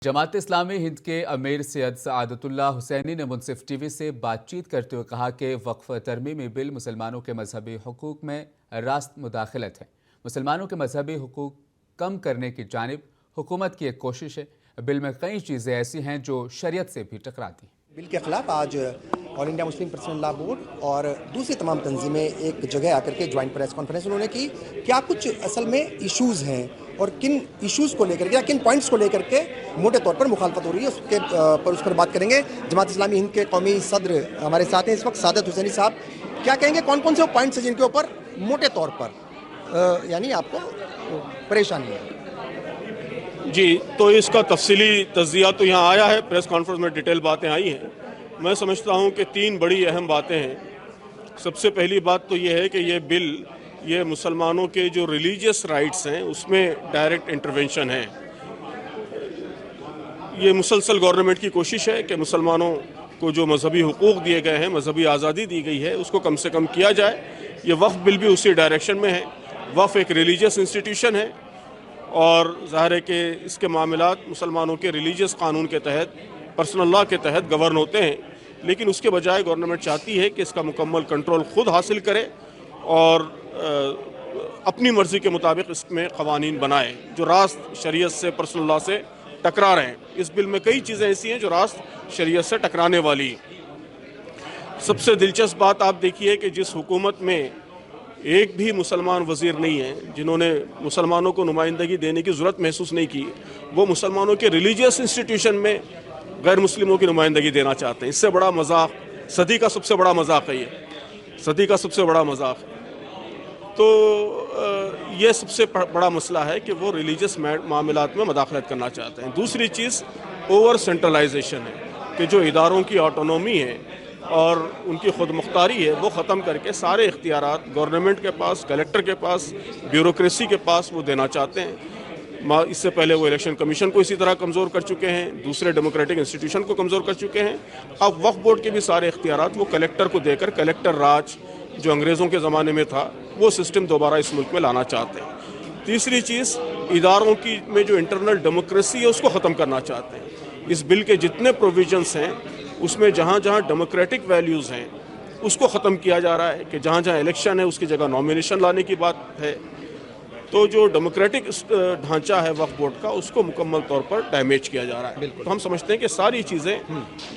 जमात इस्लामी हिंद के अमीर सैयद सआदतुल्लाह हुसैनी ने मुनसिफ टीवी से बातचीत करते हुए कहा कि वक्फ तरमीमी बिल मुसलमानों के मजहबी हुकूक में रास्त मुदाखलत है। मुसलमानों के मजहबी हुकूक कम करने की जानिब हुकूमत की एक कोशिश है। बिल में कई चीज़ें ऐसी हैं जो शरीयत से भी टकराती हैं। बिल के खिलाफ आज all India Muslim personal law board और दूसरी तमाम तंजीमें एक जगह आकर के ज्वाइंट प्रेस कॉन्फ्रेंस उन्होंने की। क्या कुछ असल में इश्यूज़ हैं और किन इश्यूज़ को लेकर के या किन पॉइंट्स को लेकर के मोटे तौर पर मुखालफत हो रही है उस पर बात करेंगे। जमात इस्लामी हिंद के कौमी सदर हमारे साथ हैं इस वक्त, सादत हुसैनी साहब। क्या कहेंगे, कौन कौन से पॉइंट्स हैं जिनके ऊपर मोटे तौर पर यानी आपको परेशानी है? जी, तो इसका तफसीली तज्जिया तो यहाँ आया है, प्रेस कॉन्फ्रेंस में डिटेल बातें आई हैं। मैं समझता हूँ कि तीन बड़ी अहम बातें हैं। सबसे पहली बात तो ये है कि ये बिल ये मुसलमानों के जो रिलीजियस राइट्स हैं उसमें डायरेक्ट इंटरवेंशन है। ये मुसलसल गवर्नमेंट की कोशिश है कि मुसलमानों को जो मजहबी हुकूक दिए गए हैं, मजहबी आज़ादी दी गई है, उसको कम से कम किया जाए। ये वक्फ बिल भी उसी डायरेक्शन में है। वक्फ एक रिलीजियस इंस्टीट्यूशन है और ज़ाहिर है कि इसके मामलात मुसलमानों के रिलीजियस कानून के तहत, पर्सनल लॉ के तहत गवर्न होते हैं, लेकिन उसके बजाय गवर्नमेंट चाहती है कि इसका मुकम्मल कंट्रोल खुद हासिल करे और अपनी मर्ज़ी के मुताबिक इसमें क़वानीन बनाए जो रास्त शरीयत से, पर्सनल लॉ से टकरा रहे हैं। इस बिल में कई चीज़ें ऐसी हैं जो रास्त शरीयत से टकराने वाली हैं। सबसे दिलचस्प बात आप देखिए कि जिस हुकूमत में एक भी मुसलमान वज़ीर नहीं है जिन्होंने मुसलमानों को नुमाइंदगी देने की ज़रूरत महसूस नहीं की, वो मुसलमानों के रिलीजियस इंस्टीट्यूशन में गैर मुस्लिमों की नुमाइंदगी देना चाहते हैं। इससे बड़ा मजाक, सदी का सबसे बड़ा मजाक है, ये सदी का सबसे बड़ा मजाक है। तो ये सबसे बड़ा मसला है कि वो रिलीजियस मामलात में मदाखलत करना चाहते हैं। दूसरी चीज़ ओवर सेंट्रलाइजेशन है कि जो इदारों की ऑटोनॉमी है और उनकी खुद मुख्तारी है वो ख़त्म करके सारे इख्तियारात गवर्नमेंट के पास, कलेक्टर के पास, ब्यूरोक्रेसी के पास वो देना चाहते हैं। इससे पहले वो इलेक्शन कमीशन को इसी तरह कमज़ोर कर चुके हैं, दूसरे डेमोक्रेटिक इंस्टीट्यूशन को कमज़ोर कर चुके हैं। अब वक्फ बोर्ड के भी सारे इख्तियारात वो कलेक्टर को देकर कलेक्टर राज जो अंग्रेज़ों के ज़माने में था वो सिस्टम दोबारा इस मुल्क में लाना चाहते हैं। तीसरी चीज़, इदारों की में जो इंटरनल डेमोक्रेसी है उसको ख़त्म करना चाहते हैं। इस बिल के जितने प्रोविजंस हैं उसमें जहाँ जहाँ डेमोक्रेटिक वैल्यूज़ हैं उसको ख़त्म किया जा रहा है कि जहाँ जहाँ इलेक्शन है उसकी जगह नॉमिनेशन लाने की बात है। तो जो डेमोक्रेटिक ढांचा है वक्फ बोर्ड का उसको मुकम्मल तौर पर डैमेज किया जा रहा है। तो हम समझते हैं कि सारी चीज़ें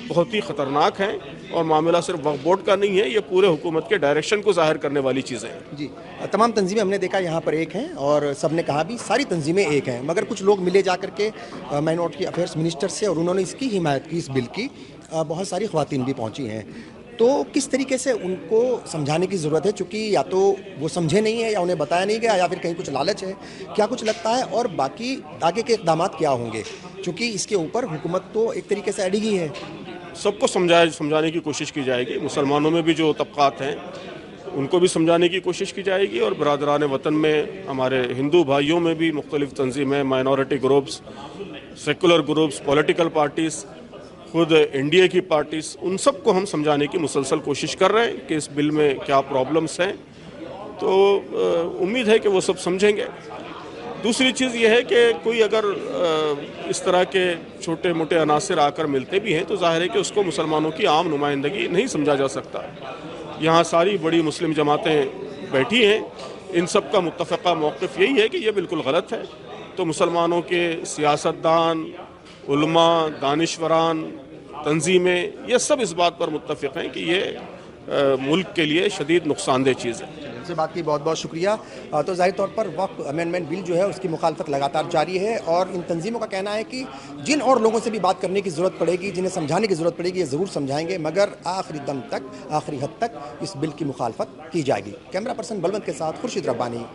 बहुत ही ख़तरनाक हैं और मामला सिर्फ वक्फ बोर्ड का नहीं है, ये पूरे हुकूमत के डायरेक्शन को ज़ाहिर करने वाली चीज़ें हैं। जी, तमाम तंजीमें हमने देखा यहाँ पर एक हैं और सब ने कहा भी सारी तंजीमें एक हैं, मगर कुछ लोग मिले जा करके माइनॉरिटी अफेयर्स मिनिस्टर से और उन्होंने इसकी हिमायत की, इस बिल की। बहुत सारी ख़वातीन भी पहुँची हैं। तो किस तरीके से उनको समझाने की ज़रूरत है, चूँकि या तो वो समझे नहीं है या उन्हें बताया नहीं गया या फिर कहीं कुछ लालच है, क्या कुछ लगता है? और बाकी आगे के इक़दामात क्या होंगे, चूँकि इसके ऊपर हुकूमत तो एक तरीके से अड़ी ही है। सबको समझाने की कोशिश की जाएगी। मुसलमानों में भी जो तबक़ात हैं उनको भी समझाने की कोशिश की जाएगी और बरादरान वतन में हमारे हिंदू भाइयों में भी मुख्तलिफ़ तंजीमें, minority groups, secular groups, political parties, खुद इंडिया की पार्टीज़, उन सब को हम समझाने की मुसलसल कोशिश कर रहे हैं कि इस बिल में क्या प्रॉब्लम्स हैं। तो उम्मीद है कि वो सब समझेंगे। दूसरी चीज़ ये है कि कोई अगर इस तरह के छोटे मोटे अनासर आकर मिलते भी हैं तो ज़ाहिर है कि उसको मुसलमानों की आम नुमाइंदगी नहीं समझा जा सकता। यहाँ सारी बड़ी मुस्लिम जमातें बैठी हैं, इन सब का मुत्तफ़क़ा मौक़िफ़ यही है कि ये बिल्कुल गलत है। तो मुसलमानों के सियासतदान, उलमा, दानिशवरान, तंजीमें, ये सब इस बात पर मुत्तफ़िक़ हैं कि ये मुल्क के लिए शदीद नुकसानदेह चीज़ है। से बात की बहुत बहुत शुक्रिया। तो ज़ाहिर तौर पर वक्फ अमेंडमेंट बिल जो है उसकी मुखालफत लगातार जारी है और इन तंजीमों का कहना है कि जिन और लोगों से भी बात करने की ज़रूरत पड़ेगी, जिन्हें समझाने की ज़रूरत पड़ेगी, ये ज़रूर समझाएंगे, मगर आखिरी दम तक, आखिरी हद तक इस बिल की मुखालफत की जाएगी। कैमरा पर्सन बलवंत के साथ खुर्शीद रब्बानी।